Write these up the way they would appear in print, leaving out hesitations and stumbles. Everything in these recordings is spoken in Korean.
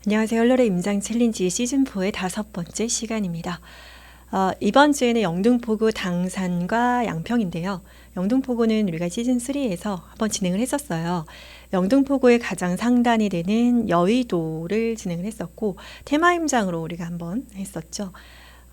안녕하세요. 헐러의 임장 챌린지 시즌4의 5번째 시간입니다. 이번 주에는 영등포구 당산과 양평인데요. 영등포구는 우리가 시즌3에서 한번 진행을 했었어요. 영등포구의 가장 상단이 되는 여의도를 진행을 했었고 테마 임장으로 우리가 한번 했었죠.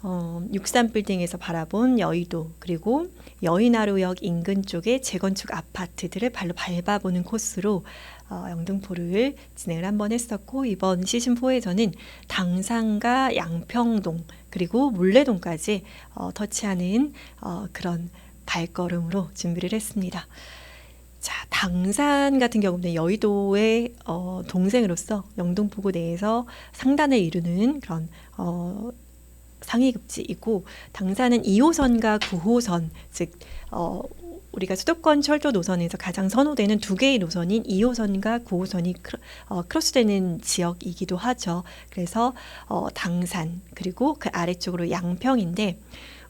63빌딩에서 바라본 여의도, 그리고 여의나루역 인근 쪽의 재건축 아파트들을 발로 밟아보는 코스로 영등포를 진행을 한번 했었고, 이번 시즌4에서는 당산과 양평동 그리고 물레동까지 터치하는 그런 발걸음으로 준비를 했습니다. 자, 당산 같은 경우는 여의도의 동생으로서 영등포구 내에서 상단을 이루는 그런 상위급지이고, 당산은 2호선과 9호선, 즉 우리가 수도권 철도 노선에서 가장 선호되는 두 개의 노선인 2호선과 9호선이 크로스되는 지역이기도 하죠. 그래서 당산, 그리고 그 아래쪽으로 양평인데,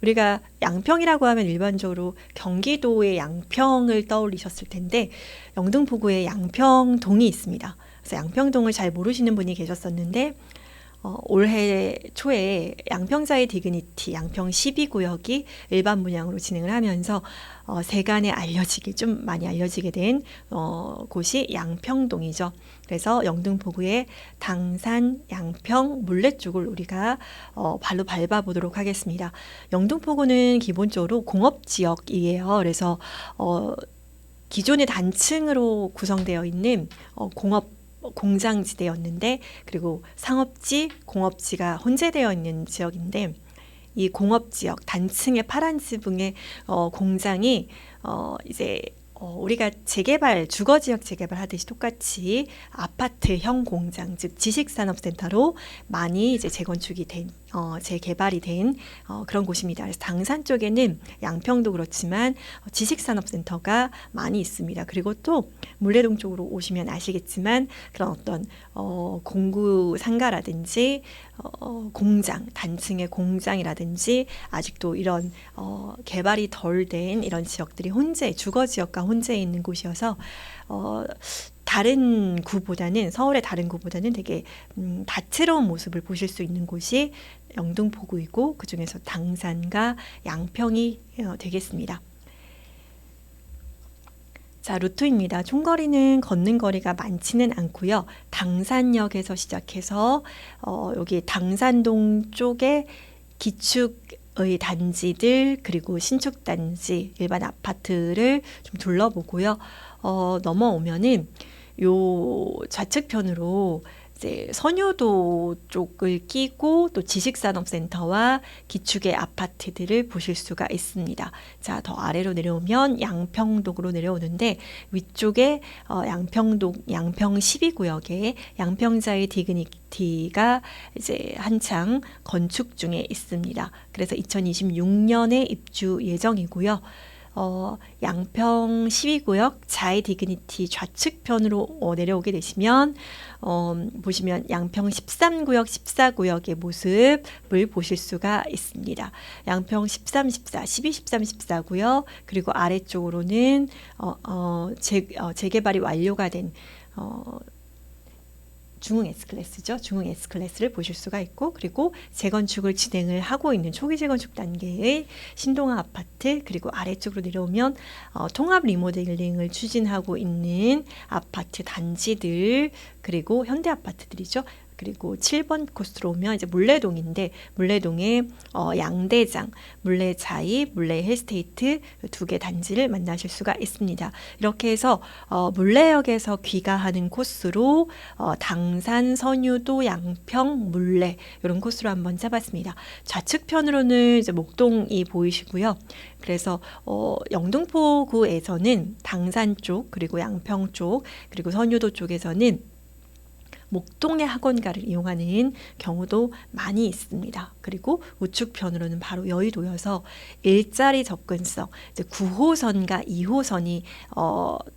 우리가 양평이라고 하면 일반적으로 경기도의 양평을 떠올리셨을 텐데 영등포구에 양평동이 있습니다. 그래서 양평동을 잘 모르시는 분이 계셨었는데 올해 초에 양평자의 디그니티 양평 12구역이 일반 분양으로 진행을 하면서 세간에 좀 많이 알려지게 된 곳이 양평동이죠. 그래서 영등포구의 당산, 양평, 물레 쪽을 우리가 발로 밟아보도록 하겠습니다. 영등포구는 기본적으로 공업지역이에요. 그래서 기존의 단층으로 구성되어 있는 공장지대였는데, 그리고 상업지, 공업지가 혼재되어 있는 지역인데, 이 공업지역 단층의 파란 지붕의 공장이 이제 우리가 주거지역 재개발 하듯이 똑같이 아파트형 공장, 즉 지식산업센터로 많이 이제 재개발이 된 그런 곳입니다. 그래서 당산 쪽에는 양평도 그렇지만 지식산업센터가 많이 있습니다. 그리고 또 물레동 쪽으로 오시면 아시겠지만 그런 어떤 공구 상가라든지 공장, 단층의 공장이라든지 아직도 이런 개발이 덜 된 이런 지역들이 주거 지역과 혼재해 있는 곳이어서 서울의 다른 구보다는 되게 다채로운 모습을 보실 수 있는 곳이 영등포구이고, 그 중에서 당산과 양평이 되겠습니다. 자, 루트입니다. 총거리는 걷는 거리가 많지는 않고요. 당산역에서 시작해서 여기 당산동 쪽에 기축의 단지들, 그리고 신축 단지, 일반 아파트를 좀 둘러보고요. 넘어오면은 요 좌측편으로 이제 선효도 쪽을 끼고 또 지식산업센터와 기축의 아파트들을 보실 수가 있습니다. 자, 더 아래로 내려오면 양평동으로 내려오는데, 위쪽에 양평 12구역에 양평자의 디그니티가 이제 한창 건축 중에 있습니다. 그래서 2026년에 입주 예정이고요. 양평 12구역 자의 디그니티 좌측편으로 내려오게 되시면 보시면 양평 13구역, 14구역의 모습을 보실 수가 있습니다. 양평 13, 14, 12, 13, 14구역, 그리고 아래쪽으로는 재개발이 완료가 된 중흥 S클래스죠. 중흥 S클래스를 보실 수가 있고, 그리고 재건축을 진행을 하고 있는 초기 재건축 단계의 신동아 아파트, 그리고 아래쪽으로 내려오면 통합 리모델링을 추진하고 있는 아파트 단지들, 그리고 현대 아파트들이죠. 그리고 7번 코스로 오면 이제 물레동인데, 물레동에 양대장, 물레자이, 물레 헬스테이트 두 개 단지를 만나실 수가 있습니다. 이렇게 해서 물레역에서 귀가하는 코스로 당산, 선유도, 양평, 물레 이런 코스로 한번 짜봤습니다. 좌측편으로는 이제 목동이 보이시고요. 그래서 영등포구에서는 당산 쪽, 그리고 양평 쪽, 그리고 선유도 쪽에서는 목동의 학원가를 이용하는 경우도 많이 있습니다. 그리고 우측편으로는 바로 여의도여서 일자리 접근성, 이제 9호선과 2호선이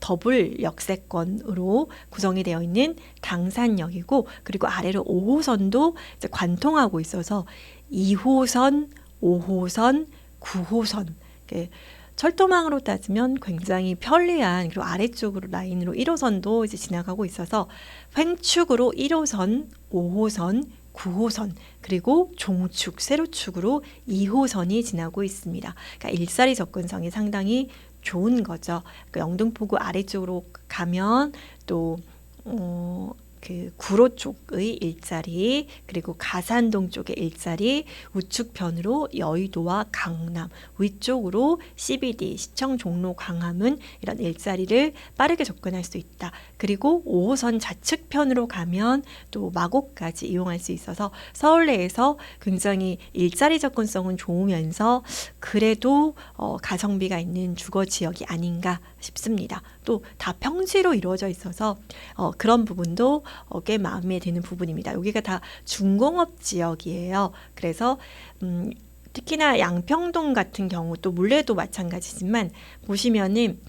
더블 역세권으로 구성이 되어 있는 당산역이고, 그리고 아래로 5호선도 이제 관통하고 있어서 2호선, 5호선, 9호선 철도망으로 따지면 굉장히 편리한, 그리고 아래쪽으로 라인으로 1호선도 이제 지나가고 있어서 횡축으로 1호선, 5호선, 9호선, 그리고 종축, 세로축으로 2호선이 지나고 있습니다. 그러니까 일자리 접근성이 상당히 좋은 거죠. 그러니까 영등포구 아래쪽으로 가면 또 그 구로 쪽의 일자리, 그리고 가산동 쪽의 일자리, 우측편으로 여의도와 강남, 위쪽으로 CBD, 시청, 종로, 광화문 이런 일자리를 빠르게 접근할 수 있다. 그리고 5호선 좌측편으로 가면 또 마곡까지 이용할 수 있어서 서울 내에서 굉장히 일자리 접근성은 좋으면서 그래도 가성비가 있는 주거 지역이 아닌가 싶습니다. 또 다 평지로 이루어져 있어서 그런 부분도 꽤 마음에 드는 부분입니다. 여기가 다 중공업 지역이에요. 그래서 특히나 양평동 같은 경우, 또 물레도 마찬가지지만 보시면은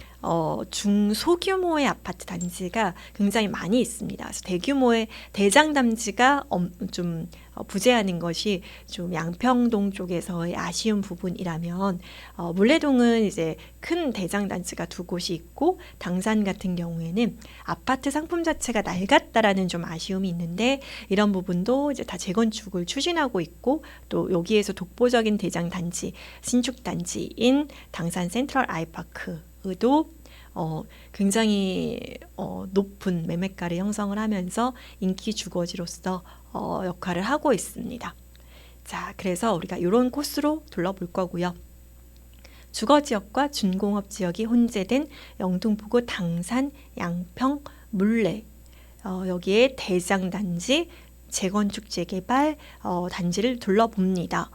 중소규모의 아파트 단지가 굉장히 많이 있습니다. 그래서 대규모의 대장 단지가 좀 부재하는 것이 좀 양평동 쪽에서의 아쉬운 부분이라면, 물레동은 이제 큰 대장 단지가 두 곳이 있고, 당산 같은 경우에는 아파트 상품 자체가 낡았다라는 좀 아쉬움이 있는데, 이런 부분도 이제 다 재건축을 추진하고 있고, 또 여기에서 독보적인 대장 단지, 신축 단지인 당산 센트럴 아이파크도 굉장히 높은 매매가를 형성을 하면서 인기 주거지로서 역할을 하고 있습니다. 자, 그래서 우리가 이런 코스로 둘러볼 거고요. 주거지역과 준공업 지역이 혼재된 영등포구 당산, 양평, 물레, 여기에 대장단지, 재건축 재개발 단지를 둘러봅니다.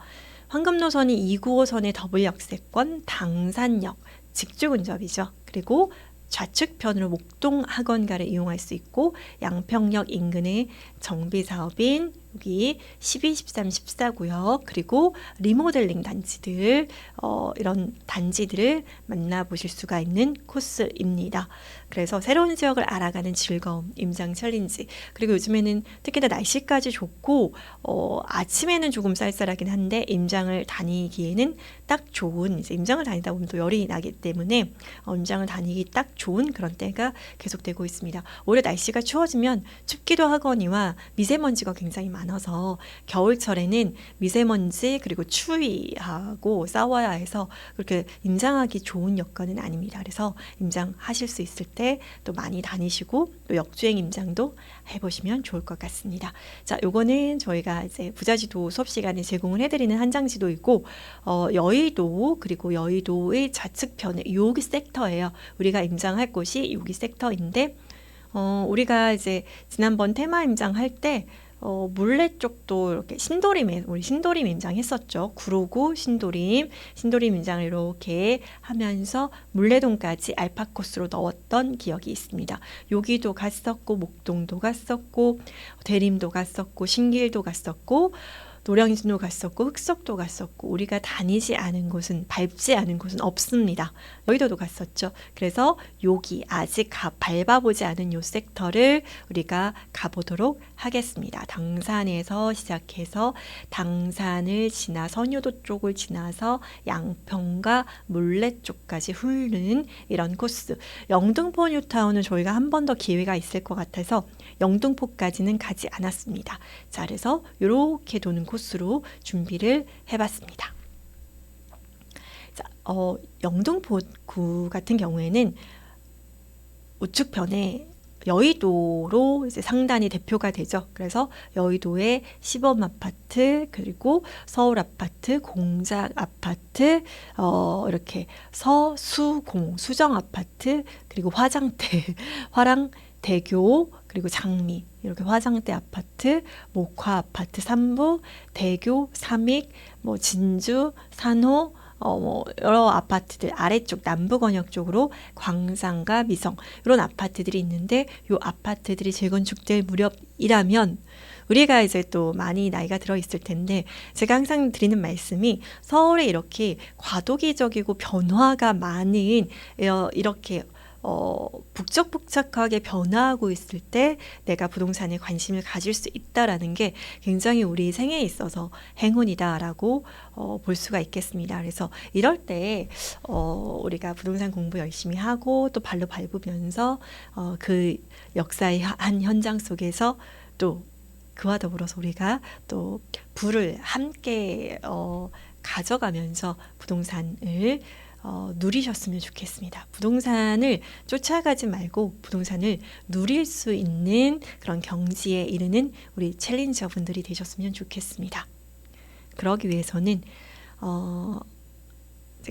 황금노선이 295선의 더블 역세권, 당산역, 직주근접이죠. 그리고 좌측편으로 목동학원가를 이용할 수 있고, 양평역 인근의 정비사업인 여기 12, 13, 14구역, 그리고 리모델링 단지들, 이런 단지들을 만나보실 수가 있는 코스입니다. 그래서 새로운 지역을 알아가는 즐거움, 임장 챌린지. 그리고 요즘에는 특히나 날씨까지 좋고 아침에는 조금 쌀쌀하긴 한데 임장을 다니기에는 딱 좋은, 이제 임장을 다니다 보면 또 열이 나기 때문에 임장을 다니기 딱 좋은 그런 때가 계속되고 있습니다. 올해 날씨가 추워지면 춥기도 하거니와 미세먼지가 굉장히 많아서 겨울철에는 미세먼지 그리고 추위하고 싸워야 해서 그렇게 임장하기 좋은 여건은 아닙니다. 그래서 임장하실 수 있을 때 또 많이 다니시고, 또 역주행 임장도 해보시면 좋을 것 같습니다. 자, 요거는 저희가 이제 부자지도 수업 시간에 제공을 해드리는 한장지도이고, 여의도, 그리고 여의도의 좌측편에 여기 섹터예요. 우리가 임장할 곳이 여기 섹터인데, 우리가 이제 지난번 테마 임장할 때 물레 쪽도 이렇게 우리 신도림 임장했었죠. 구로구 신도림 임장을 이렇게 하면서 물레동까지 알파 코스로 넣었던 기억이 있습니다. 여기도 갔었고, 목동도 갔었고, 대림도 갔었고, 신길도 갔었고, 노량진도 갔었고, 흑석도 갔었고, 우리가 다니지 않은 곳은, 밟지 않은 곳은 없습니다. 여의도도 갔었죠. 그래서 여기 아직 밟아보지 않은 요 섹터를 우리가 가보도록 하겠습니다. 당산에서 시작해서 당산을 지나 선유도 쪽을 지나서 양평과 물레 쪽까지 흐르는 이런 코스. 영등포 뉴타운은 저희가 한 번 더 기회가 있을 것 같아서 영등포까지는 가지 않았습니다. 자, 그래서 이렇게 도는 코스로 준비를 해봤습니다. 자, 영등포구 같은 경우에는 우측편에 여의도로 이제 상단이 대표가 되죠. 그래서 여의도의 시범 아파트, 그리고 서울 아파트, 공작 아파트, 이렇게 서수공, 수정 아파트, 그리고 화장대, 화랑대교, 그리고 장미, 이렇게 화장대 아파트, 목화 아파트 3부, 대교, 삼익, 진주, 산호, 여러 아파트들, 아래쪽 남부권역 쪽으로 광산과 미성, 이런 아파트들이 있는데, 이 아파트들이 재건축될 무렵이라면 우리가 이제 또 많이 나이가 들어 있을 텐데, 제가 항상 드리는 말씀이, 서울에 이렇게 과도기적이고 변화가 많은 이렇게 북적북적하게 변화하고 있을 때 내가 부동산에 관심을 가질 수 있다라는 게 굉장히 우리 생애에 있어서 행운이다라고 볼 수가 있겠습니다. 그래서 이럴 때 우리가 부동산 공부 열심히 하고 또 발로 밟으면서 그 역사의 한 현장 속에서 또 그와 더불어서 우리가 또 부를 함께 가져가면서 부동산을 누리셨으면 좋겠습니다. 부동산을 쫓아가지 말고 부동산을 누릴 수 있는 그런 경지에 이르는 우리 챌린저분들이 되셨으면 좋겠습니다. 그러기 위해서는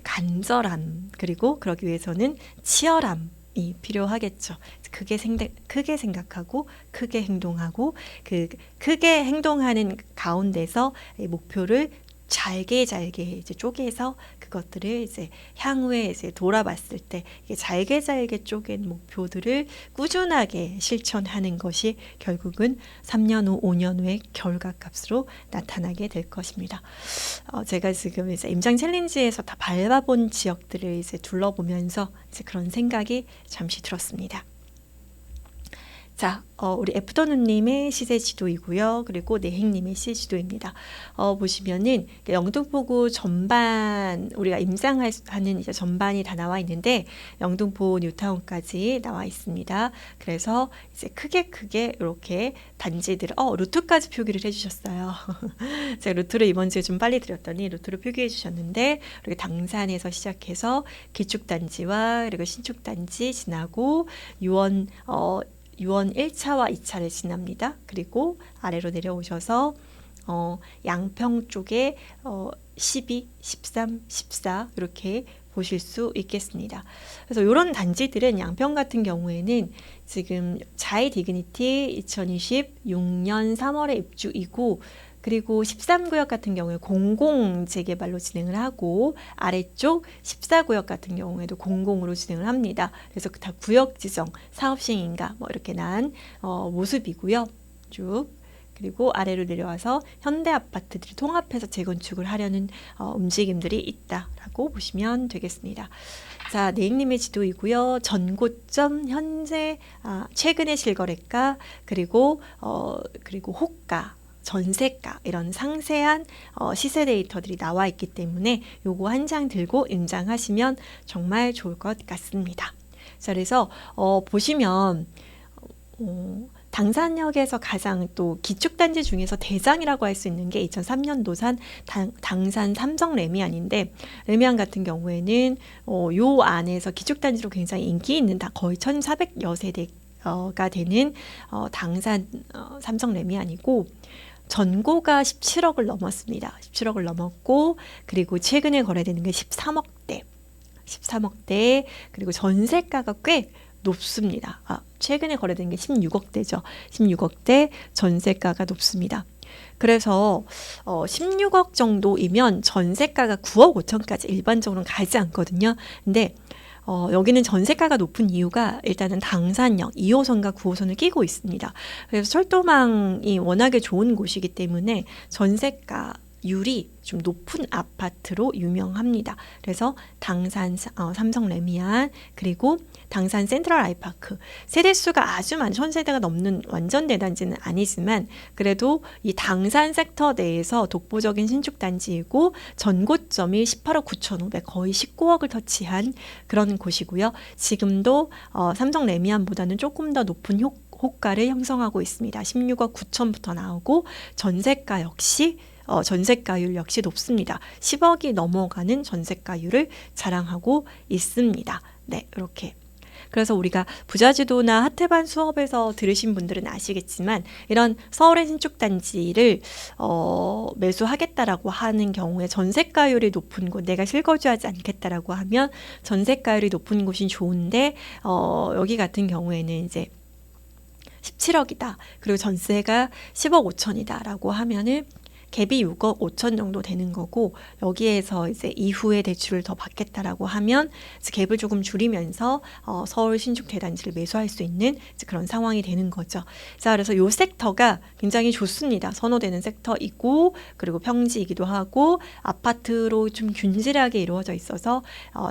간절함, 그리고 그러기 위해서는 치열함이 필요하겠죠. 크게 생각하고 크게 행동하고 그 크게 행동하는 가운데서 목표를 잘게 이제 쪼개서 그것들을 이제 향후에 이제 돌아봤을 때 이게 잘게 쪼갠 목표들을 꾸준하게 실천하는 것이 결국은 3년 후, 5년 후의 결과값으로 나타나게 될 것입니다. 제가 지금 이제 임장 챌린지에서 다 밟아본 지역들을 이제 둘러보면서 이제 그런 생각이 잠시 들었습니다. 자, 우리 애프터눈님의 시세 지도이고요. 그리고 내행님의 시세 지도입니다. 보시면은 영등포구 전반 우리가 임장하는 이제 전반이 다 나와 있는데 영등포 뉴타운까지 나와 있습니다. 그래서 이제 크게 이렇게 단지들 루트까지 표기를 해주셨어요. 제가 루트를 이번 주에 좀 빨리 드렸더니 루트를 표기해 주셨는데 이렇게 당산에서 시작해서 기축단지와 그리고 신축단지 지나고 유원 1차와 2차를 지납니다. 그리고 아래로 내려오셔서 양평 쪽에 12, 13, 14 이렇게 보실 수 있겠습니다. 그래서 이런 단지들은 양평 같은 경우에는 지금 자이 디그니티 2026년 3월에 입주이고 그리고 13구역 같은 경우에 공공 재개발로 진행을 하고 아래쪽 14구역 같은 경우에도 공공으로 진행을 합니다. 그래서 다 구역 지정, 사업 시행인가 뭐 이렇게 난 모습이고요. 쭉 그리고 아래로 내려와서 현대 아파트들이 통합해서 재건축을 하려는 움직임들이 있다라고 보시면 되겠습니다. 자, 네익님의 지도이고요. 전고점 현재 최근의 실거래가 그리고 호가 전세가 이런 상세한 시세 데이터들이 나와 있기 때문에 요거 한 장 들고 임장하시면 정말 좋을 것 같습니다. 자, 그래서 보시면 당산역에서 가장 또 기축단지 중에서 대장이라고 할 수 있는 게 2003년도산 당산 삼성 레미안인데 레미안 같은 경우에는 요 안에서 기축단지로 굉장히 인기 있는 다 거의 1,400여 세대가 되는 당산 삼성 레미안이고 전고가 17억을 넘었습니다. 17억을 넘었고 그리고 최근에 거래되는 게 13억대 그리고 전세가가 꽤 높습니다. 최근에 거래된 게 16억대죠. 16억대 전세가가 높습니다. 그래서 16억 정도이면 전세가가 9억 5천까지 일반적으로는 가지 않거든요. 근데 여기는 전세가가 높은 이유가 일단은 당산역 2호선과 9호선을 끼고 있습니다. 그래서 철도망이 워낙에 좋은 곳이기 때문에 전세가 율이 좀 높은 아파트로 유명합니다. 그래서 당산 삼성 레미안 그리고 당산 센트럴 아이파크 세대수가 아주 많은 1,000세대가 넘는 완전 대단지는 아니지만 그래도 이 당산 섹터 내에서 독보적인 신축단지이고 전고점이 18억 9,500 거의 19억을 터치한 그런 곳이고요. 지금도 삼성 레미안보다는 조금 더 높은 호가를 형성하고 있습니다. 16억 9천부터 나오고 전세가율 역시 높습니다. 10억이 넘어가는 전세가율을 자랑하고 있습니다. 네, 이렇게. 그래서 우리가 부자지도나 하태반 수업에서 들으신 분들은 아시겠지만 이런 서울의 신축단지를 매수하겠다라고 하는 경우에 전세가율이 높은 곳 내가 실거주하지 않겠다라고 하면 전세가율이 높은 곳이 좋은데 여기 같은 경우에는 이제 17억이다. 그리고 전세가 10억 5천이다 라고 하면은 갭이 6억 5천 정도 되는 거고, 여기에서 이제 이후에 대출을 더 받겠다라고 하면 이제 갭을 조금 줄이면서 서울 신축 대단지를 매수할 수 있는 이제 그런 상황이 되는 거죠. 자, 그래서 이 섹터가 굉장히 좋습니다. 선호되는 섹터이고, 그리고 평지이기도 하고 아파트로 좀 균질하게 이루어져 있어서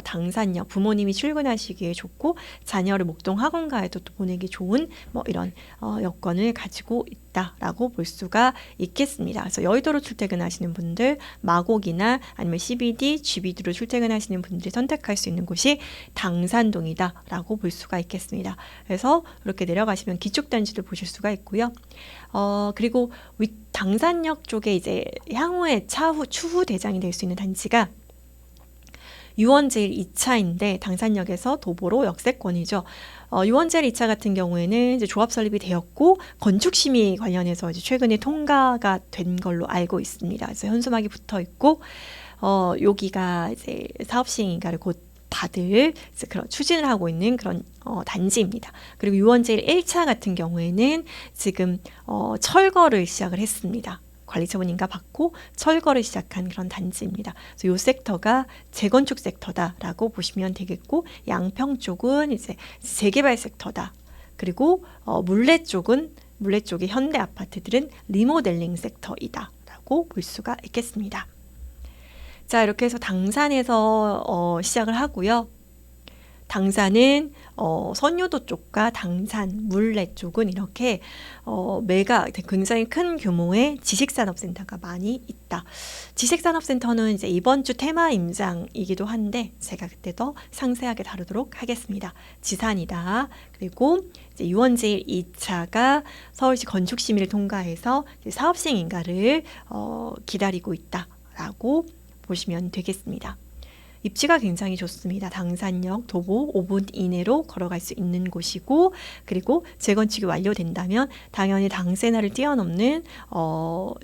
당산역, 부모님이 출근하시기에 좋고 자녀를 목동 학원가에도 또 보내기 좋은 뭐 이런 여건을 가지고 있다라고 볼 수가 있겠습니다. 그래서 여의도로 출퇴근하시는 분들, 마곡이나 아니면 CBD, GBD로 출퇴근하시는 분들이 선택할 수 있는 곳이 당산동이다라고 볼 수가 있겠습니다. 그래서 이렇게 내려가시면 기축단지를 보실 수가 있고요. 그리고 당산역 쪽에 이제 향후에 추후 대장이 될 수 있는 단지가 유원제일 2차인데 당산역에서 도보로 역세권이죠. 유원제일 2차 같은 경우에는 이제 조합 설립이 되었고 건축 심의 관련해서 이제 최근에 통과가 된 걸로 알고 있습니다. 그래서 현수막이 붙어 있고 여기가 이제 사업 시행인가를 곧 받을 그런 추진을 하고 있는 그런 단지입니다. 그리고 유원제일 1차 같은 경우에는 지금 철거를 시작을 했습니다. 관리처분인가 받고 철거를 시작한 그런 단지입니다. 그래서 이 섹터가 재건축 섹터다라고 보시면 되겠고, 양평 쪽은 이제 재개발 섹터다. 그리고 물레 쪽의 현대 아파트들은 리모델링 섹터이다라고 볼 수가 있겠습니다. 자, 이렇게 해서 당산에서 시작을 하고요. 당산은 선유도 쪽과 당산, 물레 쪽은 이렇게 굉장히 큰 규모의 지식산업센터가 많이 있다. 지식산업센터는 이제 이번 주 테마 임장이기도 한데 제가 그때 더 상세하게 다루도록 하겠습니다. 지산이다. 그리고 이제 유원제일 2차가 서울시 건축심의를 통과해서 사업 시행 인가를 기다리고 있다라고 보시면 되겠습니다. 입지가 굉장히 좋습니다. 당산역 도보 5분 이내로 걸어갈 수 있는 곳이고, 그리고 재건축이 완료된다면 당연히 당세나를 뛰어넘는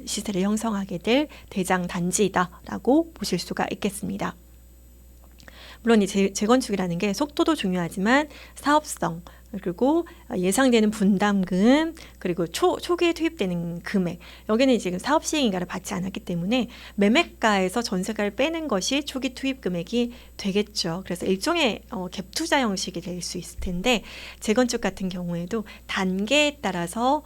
시세를 형성하게 될 대장 단지이다라고 보실 수가 있겠습니다. 물론 이 재건축이라는 게 속도도 중요하지만 사업성, 그리고 예상되는 분담금, 그리고 초기에 투입되는 금액, 여기는 지금 사업 시행인가를 받지 않았기 때문에 매매가에서 전세가를 빼는 것이 초기 투입 금액이 되겠죠. 그래서 일종의 갭 투자 형식이 될 수 있을 텐데, 재건축 같은 경우에도 단계에 따라서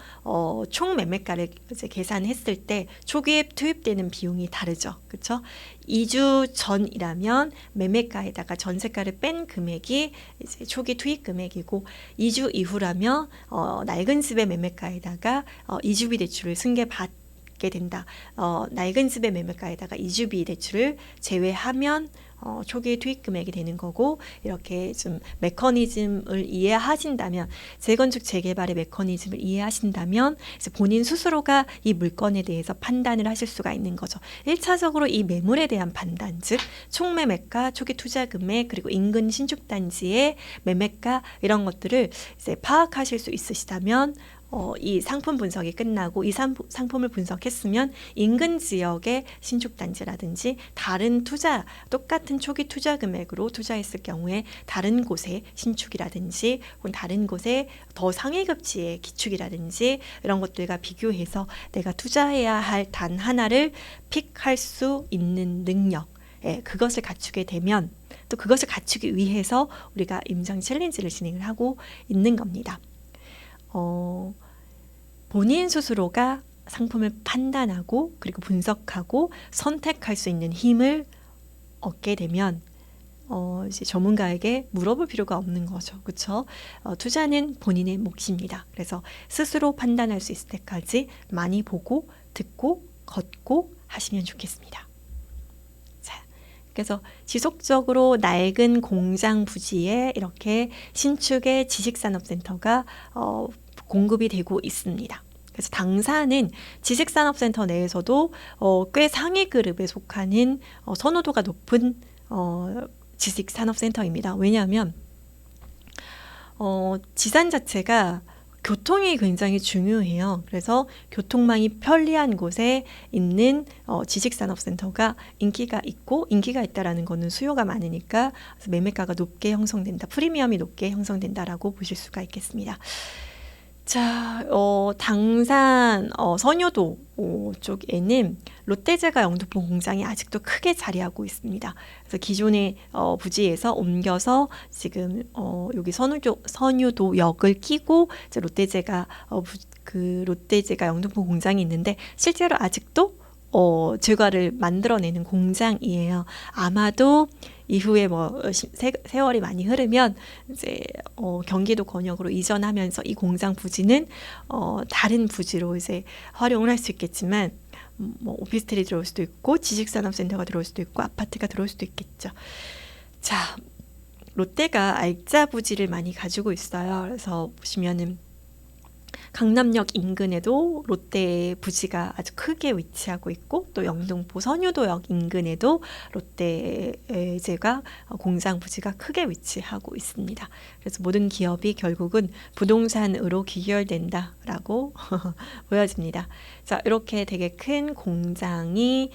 총 매매가를 이제 계산했을 때 초기에 투입되는 비용이 다르죠. 그렇죠? 2주 전이라면 매매가에다가 전세가를 뺀 금액이 이제 초기 투입 금액이고, 2주 이후라면 낡은 집의 매매가에다가 이주비 대출을 승계받게 된다. 낡은 집의 매매가에다가 이주비 대출을 제외하면 초기 투입 금액이 되는 거고, 이렇게 좀 메커니즘을 이해하신다면, 재건축 재개발의 메커니즘을 이해하신다면 이제 본인 스스로가 이 물건에 대해서 판단을 하실 수가 있는 거죠. 1차적으로 이 매물에 대한 판단, 즉 총매매가, 초기 투자 금액, 그리고 인근 신축 단지의 매매가, 이런 것들을 이제 파악하실 수 있으시다면 이 상품 분석이 끝나고 이 상품을 분석했으면 인근 지역의 신축단지라든지 다른 똑같은 초기 투자 금액으로 투자했을 경우에 다른 곳의 신축이라든지 혹은 다른 곳의 더 상위급지의 기축이라든지 이런 것들과 비교해서 내가 투자해야 할 단 하나를 픽할 수 있는 능력, 그것을 갖추게 되면 또 그것을 갖추기 위해서 우리가 임장 챌린지를 진행을 하고 있는 겁니다. 본인 스스로가 상품을 판단하고 그리고 분석하고 선택할 수 있는 힘을 얻게 되면 이제 전문가에게 물어볼 필요가 없는 거죠. 그렇죠? 투자는 본인의 몫입니다. 그래서 스스로 판단할 수 있을 때까지 많이 보고 듣고 걷고 하시면 좋겠습니다. 자, 그래서 지속적으로 낡은 공장 부지에 이렇게 신축의 지식산업센터가 공급이 되고 있습니다. 그래서 당산은 지식산업센터 내에서도 꽤 상위 그룹에 속하는 선호도가 높은 지식산업센터입니다. 왜냐하면 지산 자체가 교통이 굉장히 중요해요. 그래서 교통망이 편리한 곳에 있는 지식산업센터가 인기가 있다라는 것은 수요가 많으니까 매매가가 높게 형성된다, 프리미엄이 높게 형성된다라고 보실 수가 있겠습니다. 자, 당산 선유도 쪽에는 롯데제과 영등포 공장이 아직도 크게 자리하고 있습니다. 그래서 기존의 부지에서 옮겨서 지금 여기 선유도역을 끼고 이제 롯데제과 그 롯데제과 영등포 공장이 있는데 실제로 아직도 제과를 만들어내는 공장이에요. 아마도 이후에 뭐 세월이 많이 흐르면 이제 경기도 권역으로 이전하면서 이 공장 부지는 다른 부지로 이제 활용을 할 수 있겠지만 뭐 오피스텔이 들어올 수도 있고 지식산업센터가 들어올 수도 있고 아파트가 들어올 수도 있겠죠. 자, 롯데가 알짜 부지를 많이 가지고 있어요. 그래서 보시면은 강남역 인근에도 롯데 부지가 아주 크게 위치하고 있고 또 영등포 선유도역 인근에도 롯데제과 공장 부지가 크게 위치하고 있습니다. 그래서 모든 기업이 결국은 부동산으로 귀결된다라고 보여집니다. 자, 이렇게 되게 큰 공장이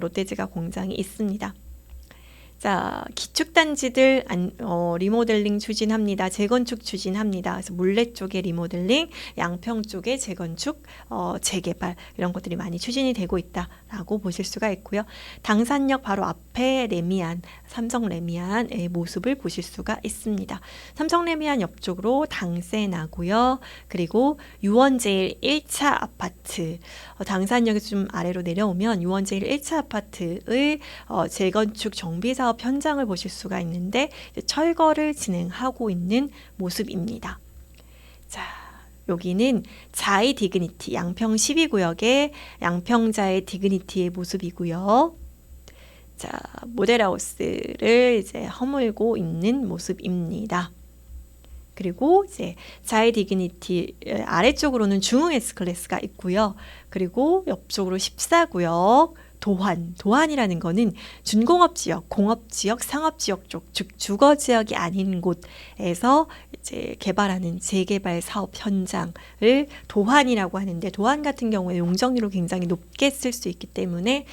롯데제과 공장이 있습니다. 자, 기축단지들 리모델링 추진합니다. 재건축 추진합니다. 그래서 물레 쪽에 리모델링, 양평 쪽에 재건축, 재개발 이런 것들이 많이 추진이 되고 있다라고 보실 수가 있고요. 당산역 바로 앞에 레미안, 삼성 레미안의 모습을 보실 수가 있습니다. 삼성 레미안 옆쪽으로 당세나고요. 그리고 유원제일 1차 아파트, 당산역에서 좀 아래로 내려오면 유원제일 1차 아파트의 재건축 정비 사업 현장을 보실 수가 있는데 철거를 진행하고 있는 모습입니다. 자, 여기는 자이 디그니티 양평 12구역의 양평자의 디그니티의 모습이고요. 자, 모델하우스를 이제 허물고 있는 모습입니다. 그리고 이제 자이 디그니티 아래쪽으로는 중흥 S클래스가 있고요. 그리고 옆쪽으로 14구역 도환이라는 거는 준공업지역, 공업지역, 상업지역 쪽, 즉 주거지역이 아닌 곳에서 이제 개발하는 재개발 사업 현장을 도환이라고 하는데 도환 같은 경우에 용적률을 굉장히 높게 쓸 수 있기 때문에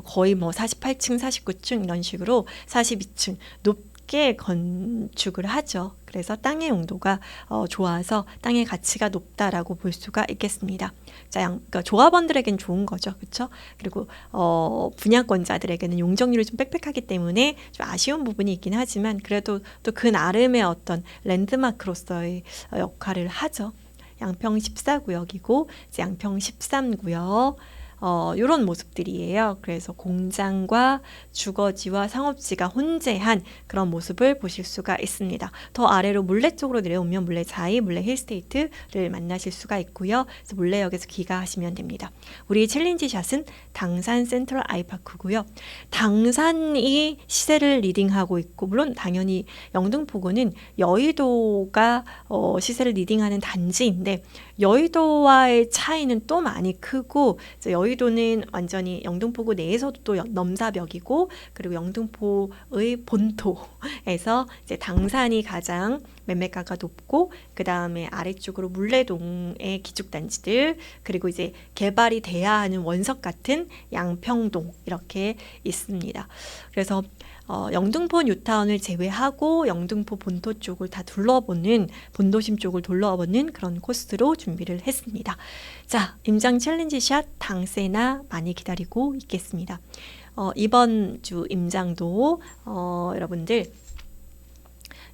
거의 뭐 48층, 49층 이런 식으로 42층 높게 건축을 하죠. 그래서 땅의 용도가 좋아서 땅의 가치가 높다라고 볼 수가 있겠습니다. 자, 그러니까 조합원들에게는 좋은 거죠, 그렇죠? 그리고 분양권자들에게는 용적률이 좀 빽빽하기 때문에 좀 아쉬운 부분이 있긴 하지만 그래도 또 그 나름의 어떤 랜드마크로서의 역할을 하죠. 양평 14구역이고 양평 13구역. 이런 모습들이에요. 그래서 공장과 주거지와 상업지가 혼재한 그런 모습을 보실 수가 있습니다. 더 아래로 물레 쪽으로 내려오면 물레 자이, 물레 힐스테이트를 만나실 수가 있고요. 그래서 물레역에서 귀가하시면 됩니다. 우리 챌린지샷은 당산 센트럴 아이파크고요. 당산이 시세를 리딩하고 있고 물론 당연히 영등포구는 여의도가 시세를 리딩하는 단지인데 여의도와의 차이는 또 많이 크고 여의도는 완전히 영등포구 내에서도 또 넘사벽이고 그리고 영등포의 본토에서 이제 당산이 가장 매매가가 높고 그 다음에 아래쪽으로 물레동의 기축단지들 그리고 이제 개발이 돼야 하는 원석 같은 양평동 이렇게 있습니다. 그래서 영등포 뉴타운을 제외하고 영등포 본토 쪽을 다 둘러보는 본도심 쪽을 둘러보는 그런 코스로 준비를 했습니다. 자, 임장 챌린지샷 당세나 많이 기다리고 있겠습니다. 이번 주 임장도 여러분들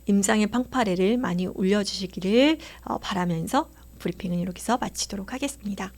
임장의 팡파레를 많이 올려주시기를 바라면서 브리핑은 이렇게서 마치도록 하겠습니다.